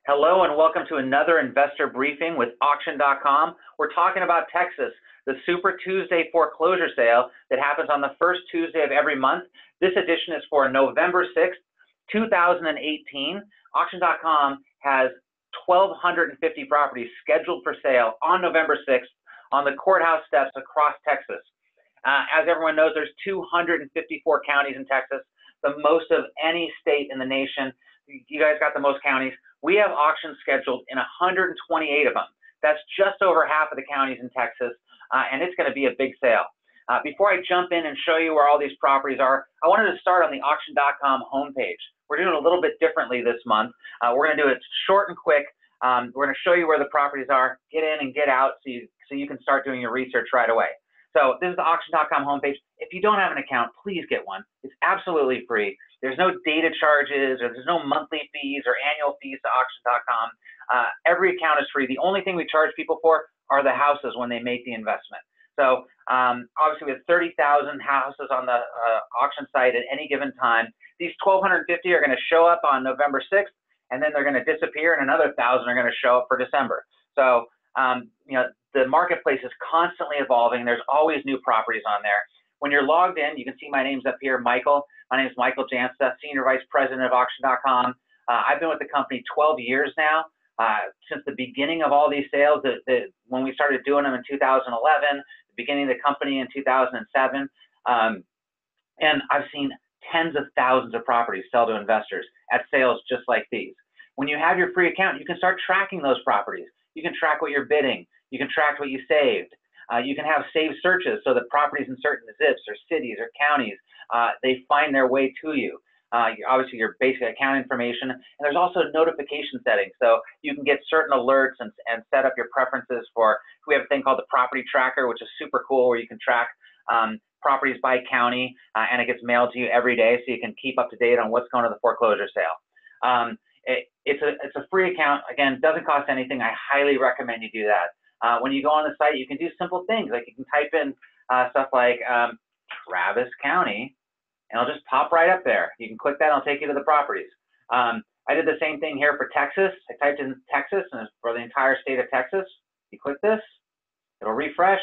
Hello and welcome to another investor briefing with auction.com. We're talking about Texas, the Super Tuesday foreclosure sale that happens on the first Tuesday of every month. This edition is for November 6th, 2018. Auction.com has 1,250 properties scheduled for sale on November 6th on the courthouse steps across Texas. As everyone knows, there's 254 counties in Texas, the most of any state in the nation. You guys got the most counties. We have auctions scheduled in 128 of them. That's just over half of the counties in Texas, and it's going to be a big sale. Before I jump in and show you where all these properties are, I wanted to start on the auction.com homepage. We're doing a little bit differently this month. We're going to do it short and quick. We're going to show you where the properties are, get in and get out so you can start doing your research right away. So this is the auction.com homepage. If you don't have an account, please get one. It's absolutely free. There's no data charges, or there's no monthly fees or annual fees to auction.com. Every account is free. The only thing we charge people for are the houses when they make the investment. So obviously we have 30,000 houses on the auction site at any given time. These 1,250 are going to show up on November 6th, and then they're going to disappear, and another 1,000 are going to show up for December. So the marketplace is constantly evolving. There's always new properties on there. When you're logged in, you can see my name's up here, Michael. My name is Michael Jansa, Senior Vice President of auction.com. I've been with the company 12 years now, since the beginning of all these sales, when we started doing them in 2011, the beginning of the company in 2007. And I've seen tens of thousands of properties sell to investors at sales just like these. When you have your free account, you can start tracking those properties. You can track what you're bidding. You can track what you saved. You can have saved searches so that properties in certain zips or cities or counties, they find their way to you. Obviously, your basic account information. And there's also notification settings. So you can get certain alerts and set up your preferences for, we have a thing called the property tracker, which is super cool, where you can track properties by county, and it gets mailed to you every day, so you can keep up to date on what's going to the foreclosure sale. It's a free account. Again, doesn't cost anything. I highly recommend you do that. When you go on the site, you can do simple things, like you can type in stuff like Travis County, and it'll just pop right up there. You can click that, and it'll take you to the properties. I did the same thing here for Texas. I typed in Texas, and it's for the entire state of Texas. You click this, it'll refresh.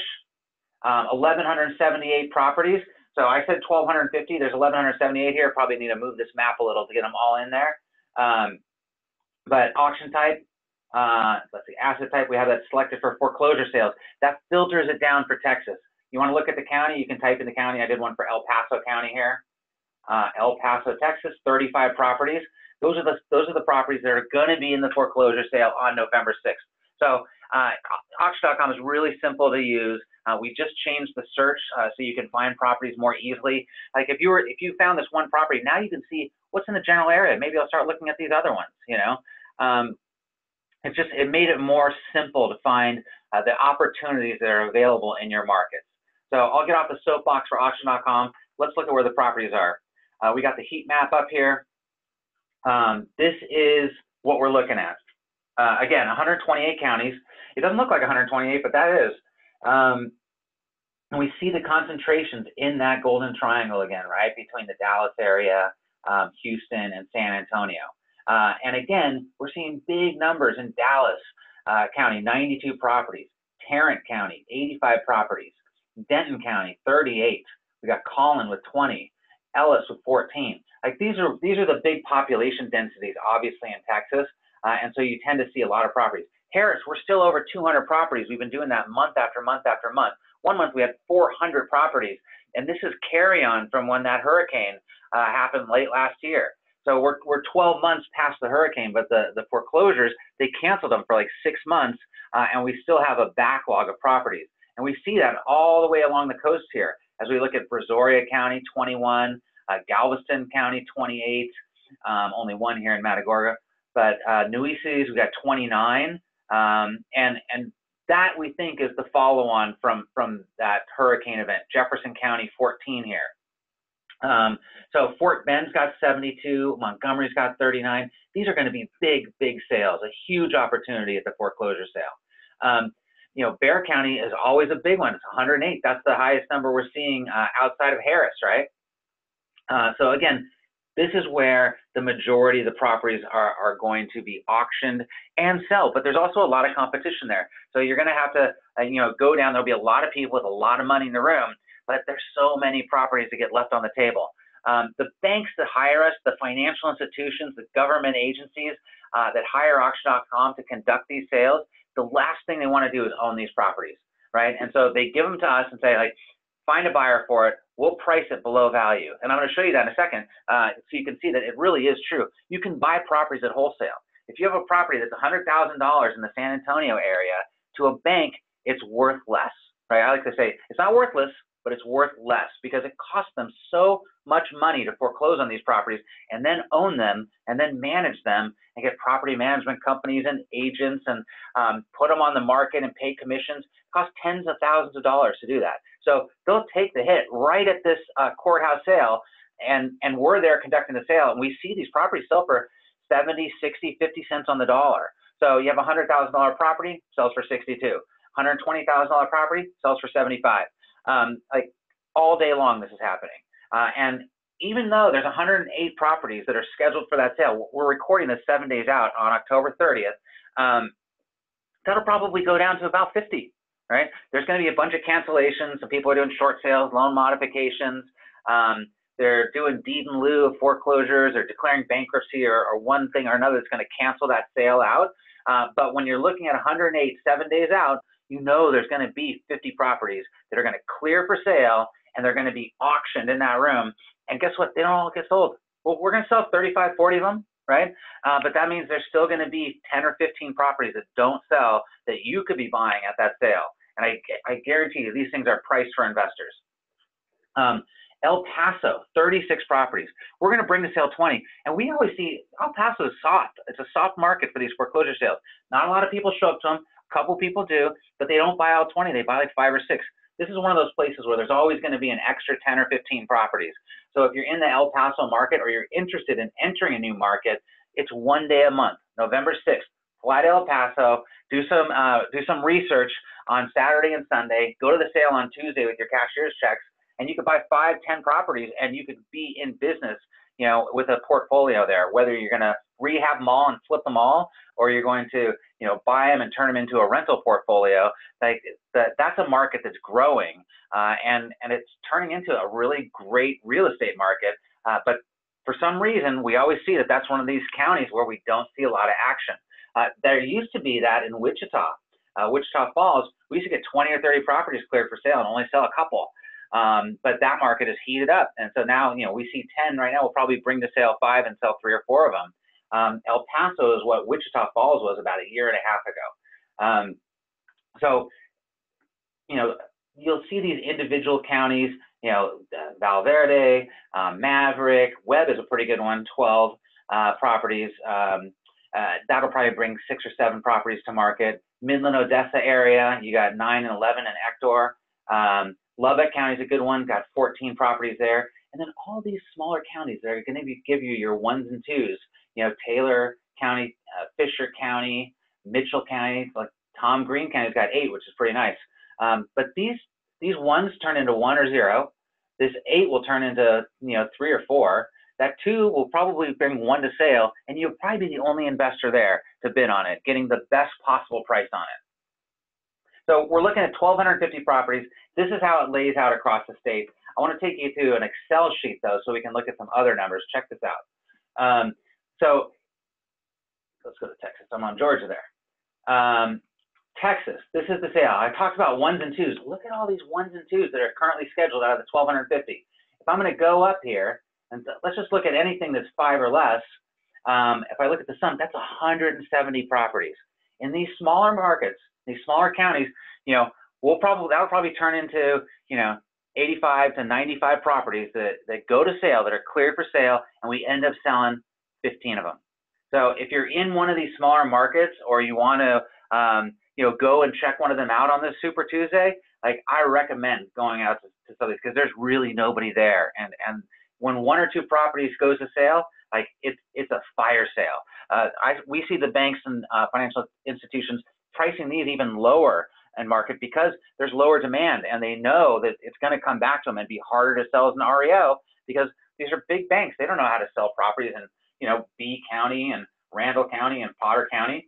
1,178 properties. So I said 1,250. There's 1,178 here. Probably need to move this map a little to get them all in there. But auction type, let's see, asset type, we have that selected for foreclosure sales. That filters it down for Texas. You want to look at the county, you can type in the county. I did one for El Paso County here. El Paso, Texas, 35 properties. Those are the properties that are going to be in the foreclosure sale on November 6th. So auction.com is really simple to use. We just changed the search so you can find properties more easily. Like if you found this one property, now you can see what's in the general area. Maybe I'll start looking at these other ones. It made it more simple to find the opportunities that are available in your markets. So I'll get off the soapbox for auction.com. Let's look at where the properties are. We got the heat map up here. This is what we're looking at. Again, 128 counties. It doesn't look like 128, but that is. And we see the concentrations in that golden triangle again, right, between the Dallas area, Houston, and San Antonio. And again, we're seeing big numbers in Dallas County, 92 properties. Tarrant County, 85 properties. Denton County, 38. We got Collin with 20. Ellis with 14. Like these are the big population densities, obviously, in Texas. And so you tend to see a lot of properties. Harris, we're still over 200 properties. We've been doing that month after month after month. One month we had 400 properties, and this is carry on from when that hurricane happened late last year. So we're 12 months past the hurricane, but the foreclosures, they canceled them for like 6 months, and we still have a backlog of properties. And we see that all the way along the coast here. As we look at Brazoria County, 21, Galveston County, 28, only one here in Matagorda. But Nueces, we got 29, and that we think is the follow-on from that hurricane event. Jefferson County, 14 here. So Fort Bend's got 72, Montgomery's got 39. These are going to be big, big sales, a huge opportunity at the foreclosure sale. Bexar County is always a big one. It's 108. That's the highest number we're seeing outside of Harris, right? So again, This is where the majority of the properties are going to be auctioned and sell, but there's also a lot of competition there. So you're going to have to, go down. There'll be a lot of people with a lot of money in the room, but there's so many properties that get left on the table. The banks that hire us, the financial institutions, the government agencies that hire auction.com to conduct these sales, the last thing they want to do is own these properties, right? And so they give them to us and say, like, find a buyer for it. We'll price it below value. And I'm going to show you that in a second so you can see that it really is true. You can buy properties at wholesale. If you have a property that's $100,000 in the San Antonio area, to a bank, it's worth less, right? I like to say it's not worthless, but it's worth less because it costs them so much money to foreclose on these properties and then own them and then manage them and get property management companies and agents and put them on the market and pay commissions. It costs tens of thousands of dollars to do that. So they'll take the hit right at this courthouse sale, and we're there conducting the sale, and we see these properties sell for 70, 60, 50 cents on the dollar. So you have a $100,000 property, sells for 62. $120,000 property, sells for 75. Like all day long this is happening. And even though there's 108 properties that are scheduled for that sale, we're recording this 7 days out on October 30th, that'll probably go down to about 50, right? There's going to be a bunch of cancellations. Some people are doing short sales, loan modifications. They're doing deed in lieu of foreclosures or declaring bankruptcy or one thing or another that's going to cancel that sale out. But when you're looking at 108 7 days out, you know there's going to be 50 properties that are going to clear for sale, and they're going to be auctioned in that room. And guess what? They don't all get sold. Well, we're going to sell 35, 40 of them, right? But that means there's still going to be 10 or 15 properties that don't sell that you could be buying at that sale. And I guarantee you these things are priced for investors. El Paso, 36 properties. We're going to bring to sale 20. And we always see El Paso is soft. It's a soft market for these foreclosure sales. Not a lot of people show up to them. A couple people do, but they don't buy all 20. They buy like 5 or 6. This is one of those places where there's always going to be an extra 10 or 15 properties. So if you're in the El Paso market or you're interested in entering a new market, it's 1 day a month, November 6th. Fly to El Paso, do some research on Saturday and Sunday, go to the sale on Tuesday with your cashier's checks, and you could buy 5, 10 properties, and you could be in business, with a portfolio there, whether you're going to rehab them all and flip them all, or you're going to, buy them and turn them into a rental portfolio. Like that's a market that's growing, and it's turning into a really great real estate market. But for some reason, we always see that that's one of these counties where we don't see a lot of action. There used to be that in Wichita, Wichita Falls. We used to get 20 or 30 properties cleared for sale and only sell a couple. But that market has heated up. And so now, we see 10 right now. We'll probably bring to sale 5 and sell 3 or 4 of them. El Paso is what Wichita Falls was about a year and a half ago. So, you'll see these individual counties, Valverde, Maverick, Webb is a pretty good one, 12 properties. That'll probably bring 6 or 7 properties to market. Midland, Odessa area, you got 9 and 11 in Ector. Lubbock County is a good one, got 14 properties there. And then all these smaller counties that are going to give you your 1s and 2s, Taylor County, Fisher County, Mitchell County, like Tom Green County's got 8, which is pretty nice. But these 1s turn into 1 or 0. This 8 will turn into, 3 or 4. That 2 will probably bring 1 to sale, and you'll probably be the only investor there to bid on it, getting the best possible price on it. So we're looking at 1,250 properties. This is how it lays out across the state. I want to take you to an Excel sheet, though, so we can look at some other numbers. Check this out. So let's go to Texas. I'm on Georgia there. Texas, this is the sale. I talked about 1s and 2s. Look at all these 1s and 2s that are currently scheduled out of the 1,250. If I'm going to go up here, and let's just look at anything that's 5 or less. If I look at the sum, that's 170 properties. In these smaller markets, these smaller counties, that'll probably turn into, 85 to 95 properties that go to sale, that are cleared for sale, and we end up selling 15 of them. So if you're in one of these smaller markets, or you want to, go and check one of them out on this Super Tuesday, like I recommend going out to some of these because there's really nobody there. And when 1 or 2 properties goes to sale, like it's a fire sale. We see the banks and financial institutions pricing these even lower in market because there's lower demand, and they know that it's going to come back to them and be harder to sell as an REO because these are big banks. They don't know how to sell properties in, B County and Randall County and Potter County.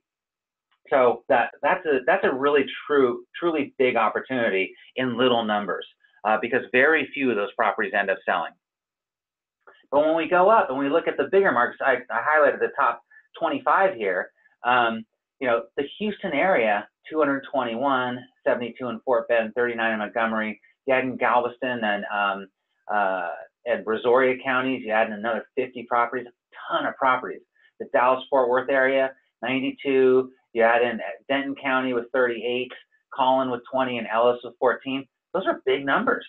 So that's a really truly big opportunity in little numbers because very few of those properties end up selling. But when we go up and we look at the bigger markets, I highlighted the top 25 here. The Houston area, 221, 72 in Fort Bend, 39 in Montgomery. You add in Galveston and Brazoria counties, you add in another 50 properties, a ton of properties. The Dallas-Fort Worth area, 92. You add in Denton County with 38, Collin with 20, and Ellis with 14. Those are big numbers.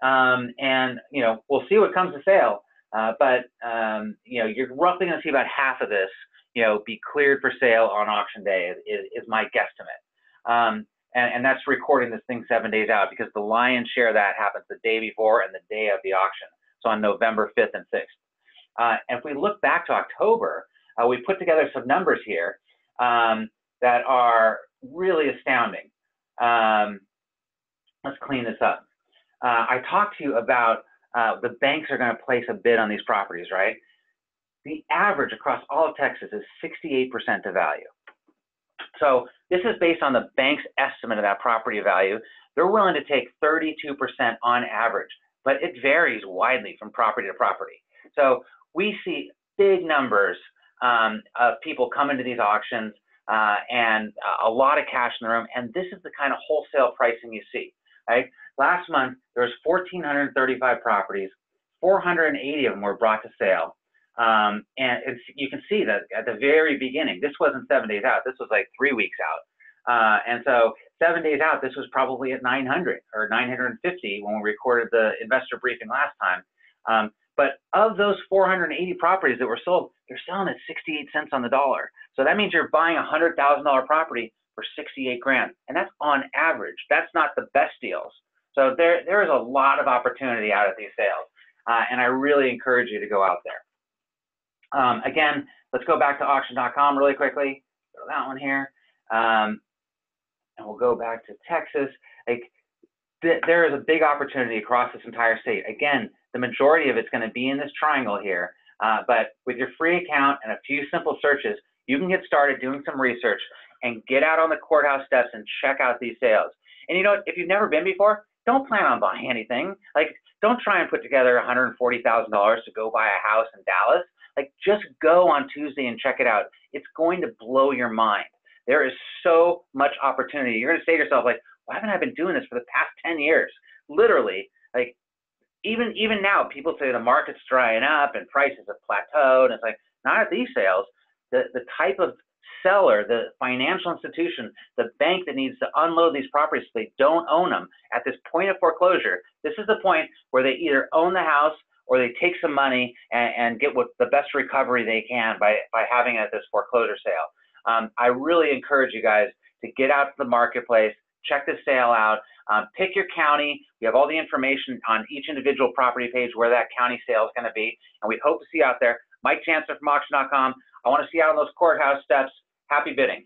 We'll see what comes to sale. But you're roughly going to see about half of this, be cleared for sale on auction day is my guesstimate. And that's recording this thing 7 days out because the lion's share of that happens the day before and the day of the auction. So on November 5th and 6th. And if we look back to October, we put together some numbers here that are really astounding. Let's clean this up. I talked to you about the banks are going to place a bid on these properties, right? The average across all of Texas is 68% of value. So this is based on the bank's estimate of that property value. They're willing to take 32% on average, but it varies widely from property to property. So we see big numbers of people coming to these auctions and a lot of cash in the room. And this is the kind of wholesale pricing you see, right? Last month, there was 1,435 properties, 480 of them were brought to sale. And you can see that at the very beginning, this wasn't 7 days out, this was like 3 weeks out. And so 7 days out, this was probably at 900 or 950 when we recorded the investor briefing last time. But of those 480 properties that were sold, they're selling at 68 cents on the dollar. So that means you're buying a $100,000 property for 68 grand. And that's on average. That's not the best deals. So there is a lot of opportunity out at these sales. And I really encourage you to go out there. Again, let's go back to auction.com really quickly. Throw that one here. And we'll go back to Texas. There is a big opportunity across this entire state. Again, the majority of it's going to be in this triangle here. But with your free account and a few simple searches, you can get started doing some research and get out on the courthouse steps and check out these sales. And you know what? If you've never been before, don't plan on buying anything. Don't try and put together $140,000 to go buy a house in Dallas. Just go on Tuesday and check it out. It's going to blow your mind. There is so much opportunity. You're going to say to yourself, why haven't I been doing this for the past 10 years? Literally, even now, people say the market's drying up and prices have plateaued. And it's not at these sales. The type of seller, the financial institution, the bank that needs to unload these properties so they don't own them at this point of foreclosure, this is the point where they either own the house or they take some money and get the best recovery they can by having it at this foreclosure sale. I really encourage you guys to get out to the marketplace, check the sale out, pick your county. We have all the information on each individual property page where that county sale is going to be, and we hope to see you out there. Mike Chancellor from auction.com. I want to see you out on those courthouse steps. Happy bidding.